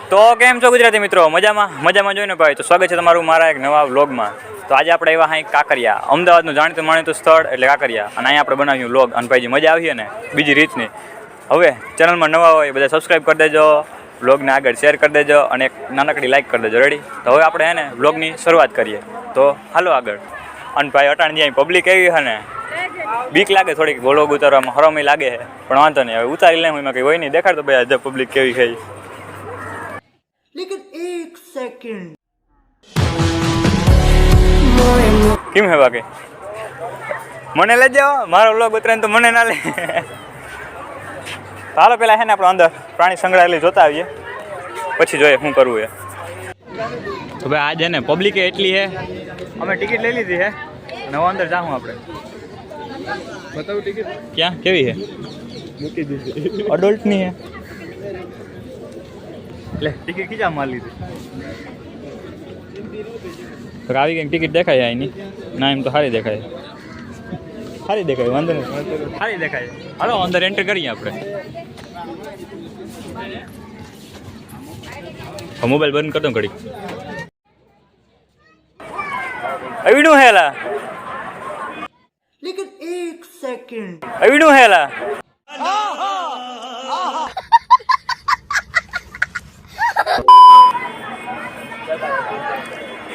તો કેમ છો ગુજરાતી મિત્રો? મજામાં જોઈને ભાઈ. તો સ્વાગત છે તમારું મારા એક નવા વ્લોગમાં. તો આજે આપણે એવા અહીં કાંકરિયા, અમદાવાદનું જાણીતું માણીતું સ્થળ એટલે કાંકરિયા, અને અહીંયા આપણે બનાવ્યું વ્લોગ. અને ભાઈ મજા આવી ને બીજી રીતની. હવે ચેનલમાં નવા હોય બધા સબસ્ક્રાઈબ કરી દેજો, વ્લોગને આગળ શેર કરી દેજો અને એક નાનકડી લાઈક કરી દેજો. રેડી? તો હવે આપણે એને વ્લોગની શરૂઆત કરીએ. તો હાલો આગળ. અને ભાઈ અટાણ જ્યાં પબ્લિક એવી છે ને, બીક લાગે થોડીક વ્લોગ ઉતારવામાં, હરમી લાગે છે, પણ વાંધો નહીં, હવે ઉતારી લે. એમાં કંઈ હોય નહીં, દેખાડતો ભાઈ આજે પબ્લિક કેવી છે. लेकिन एक सेकंड કેમ હે બાકી? મને લઈ જાઓ, મારો વ્લોગ ઉતરે તો મને ના લે. હાલો પેલા છે ને આપણે અંદર પ્રાણી સંગ્રહાલય જોતા આવીએ, પછી જોઈએ શું કરવું છે. તો ભાઈ આજે ને પબ્લિક એટલી છે, અમે ટિકિટ લઈ લીધી છે અને હવે અંદર જાઉં આપણે. બતાવું ટિકિટ ક્યાં કેવી છે? મૂકી દીધી, અડલ્ટની છે. એટલે ટિકિટ ખીચા માર લીધી. આવી કંઈક ટિકિટ દેખાય એની ના? એમ તો સારી દેખાય, વાંધો નહીં, સારી દેખાય. હાલો અંદર એન્ટર કરીએ આપણે. મોબાઈલ બંધ કરી દો ઘડી. અવીડું હેલા, लेकिन एक सेकंड અવીડું હેલા.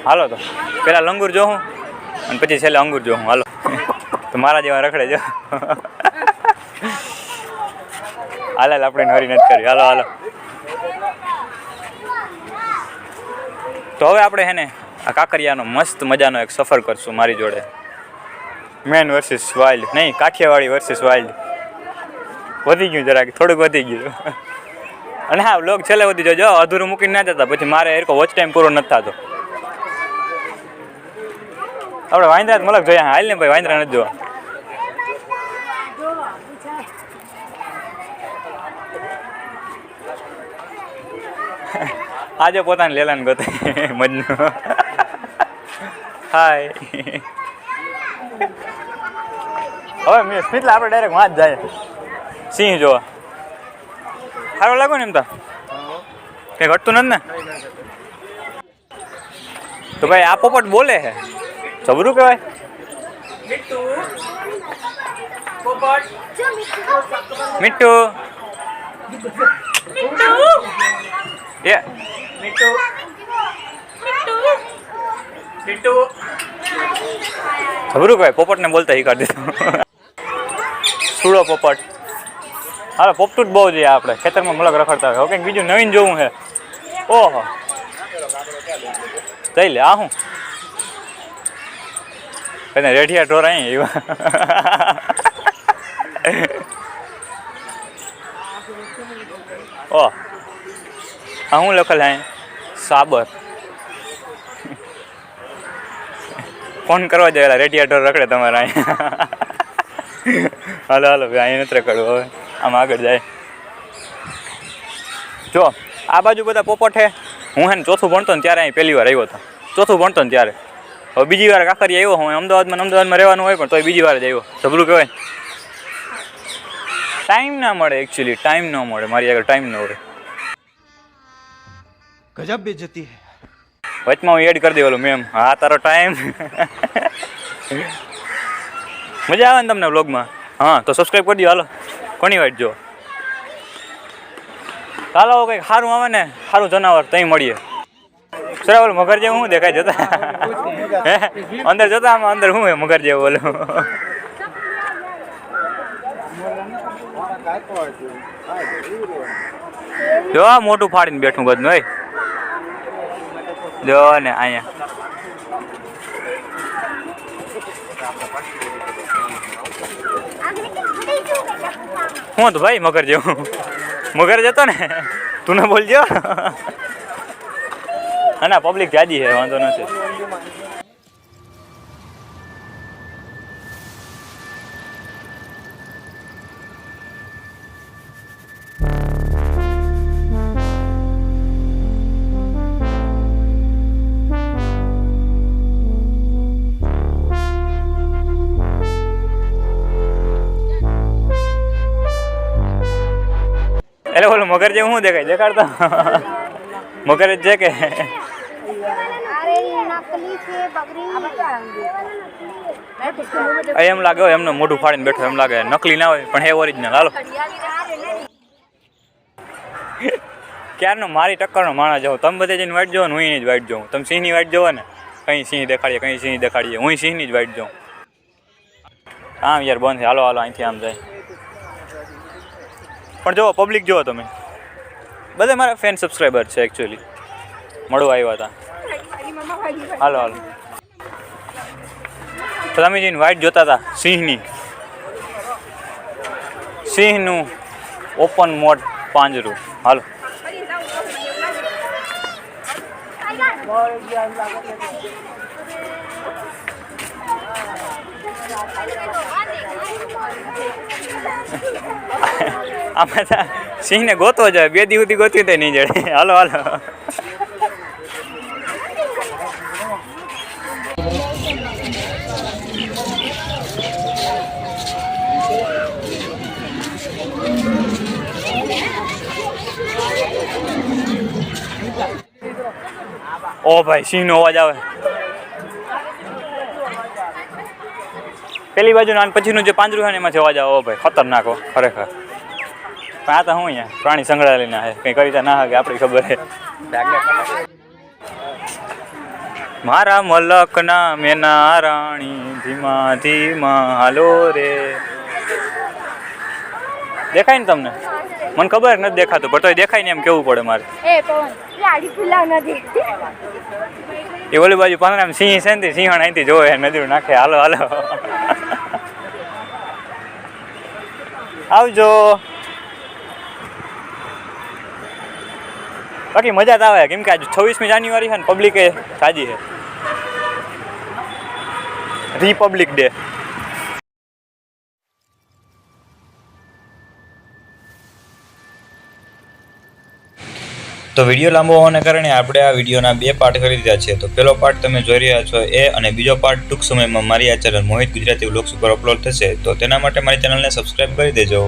હાલો તો પેલા લંગુર જોઉં અને પછી છેલ્લે અંગુર જોઉં. હાલો તો મારા જેવા રખડે જો. હાલ આપણે હરી નથી કરી. હાલો તો હવે આપણે હે ને આ કાંકરિયાનો મસ્ત મજાનો એક સફર કરશું મારી જોડે. મેન વર્સિસ વાઇલ્ડ નહીં, કાઠિયાવાડી વર્સિસ વાઇલ્ડ. વધી ગયું જરાક, થોડુંક વધી ગયું. અને હા, વ્લોગ છેલ્લે વધી જોજો, અધૂરું મૂકીને ના જતા, પછી મારે એરકો વોચ ટાઈમ પૂરો નથી થતો. આપણે વાંદરા મલક જોયા, હાલ ને ભાઈ, વાંદરા નથી જોવા. આજે પોતાને લેલાને ગોતે મજનું. હાય. હવે મેં સ્મિતલા આપણે ડાયરેક્ટ વાંચ જાય સિંહ જોવા. સારું લાગો ને એમ તો કંઈ ઘટતું નથી ને? તો ભાઈ આ પોપટ બોલે છે, જબરું કહેવાય. મીઠું એ જબરું કહેવાય. પોપટને બોલતા શીખવાડી દીધું. સુડો પોપટ. હાલો પોપટું જ બહુ જોઈએ આપણે ખેતરમાં મલક રખડતા હોય. કંઈક બીજું નવીન જોવું છે. ઓહો જઈ લે. આ હું કને રેઢિયા ઢોર અહીં એવા. ઓહ આ હું લખેલ અહીં સાબર. ફોન કરવા જાય રેઢિયા ઢોર રખડે તમારા અહીં. હાલો ભાઈ અહીં નથી રખડવું. હવે આમ આગળ જાય. જો આ બાજુ બધા પોપટ છે. હું હે ને ચોથું ભણતો ને ત્યારે અહીં પહેલી વાર આવ્યો હતો. ચોથું ભણતો ને ત્યારે. હવે બીજી વાર કાંકરિયા આવ્યો. હું અમદાવાદમાં રહેવાનું હોય, પણ તોય બીજી વાર જ આવ્યો. જબરું કહેવાય. ટાઈમ ના મળે, એકચ્યુઅલી ટાઈમ ન મળે. મારી આગળ ટાઈમ ન હોય. गजब बेइज्जती है. વચમાં હું એડ કરી દેવાલું મેમ. હા તારો ટાઈમ. મજા આવે ને તમને વ્લોગમાં? હા તો સબસ્ક્રાઈબ કરી દો. હાલો કોની વાઈટ જો. ચાલો કંઈક સારું આવે ને, સારું જનાવર ત્યાં મળીએ. સરાવલ મગર જેવું શું દેખાય જતા? અંદર જતા આમાં અંદર શું હે મગર જેવું બોલું? જો આ મોટું ફાડીને બેઠું ગદનું હોય. જો ને અહીંયા હું તો ભાઈ મગર જેવું. મગર જતો ને, તું ને બોલજો. ના પબ્લિક જાજી છે, વાંધો નથી. એટલે બોલો મગર જેવું શું દેખાય? દેખાડતો મગર જ છે કે એમ લાગે હોય એમનું મોઢું ફાડીને બેઠો એમ લાગે નકલી ના હોય પણ હે ઓરિજિનલ. હાલો ક્યારનો મારી ટક્કરનો માણસ જાઉં. તમે બધે જઈને વાઈટ જોવો ને હું એની જ વાઈટ જોઉં. તમે સિંહની વાઈટ જોવો ને કંઈ સિંહ દેખાડીએ કંઈ સિંહ દેખાડીએ હું સિંહની જ વાઈટ જોઉં. આમ યાર બંધ છે. હાલો હાલો અહીંથી આમ જાય. પણ જુઓ પબ્લિક જુઓ તમે બધા મારા ફેન સબસ્ક્રાઈબર છે એકચ્યુઅલી મળવા આવ્યા હતા. હાલો હાલો તો તમે જઈને વાઈટ જોતા હતા સિંહનું ઓપન મોડ પાંજરું. હાલો આમાં સિંહને ગોતવો જોઈએ. 2 દી સુધી ગોત્યું તો નહીં જડે. હાલો હાલો ઓ ભાઈ સિંહનો અવાજ આવે પેલી બાજુ અને પછીનું જે પાંજરું છે ને એમાંથી અવાજ આવે. ઓ ભાઈ ખતરનાક હો ખરેખર. પણ આ તો હું અહીંયા પ્રાણી સંગ્રહાલયના છે કંઈ કરી ના કે આપણી ખબર છે. મારા મલકના મેના રાણી ધીમા ધીમા હાલો રે. દેખાય ને તમને? મને ખબર નથી દેખાતું પણ તોય દેખાય ને એમ કેવું પડે મારે. એ ઓલી બાજુ પાંદડામાં સિંહ છે ને સિંહણ અહીંથી જોવે નદીરું નાખે. હાલો હાલો આવજો. બાકી મજા તો આવે કેમ કે આજે 26મી જાન્યુઆરી છે ને પબ્લિક એ સાજી છે. Republic day. તો વિડીયો લાંબો હોવાને કારણે આપણે આ વિડીયોના 2 પાર્ટ કરી દીધા છે. તો પહેલો પાર્ટ તમે જોઈ રહ્યા છો એ અને બીજો પાર્ટ ટૂંક સમયમાં મારી આ ચેનલ મોહિત ગુજરાતી વ્લોગ્સ ઉપર અપલોડ થશે. તો તેના માટે મારી ચેનલને સબસ્ક્રાઈબ કરી દેજો.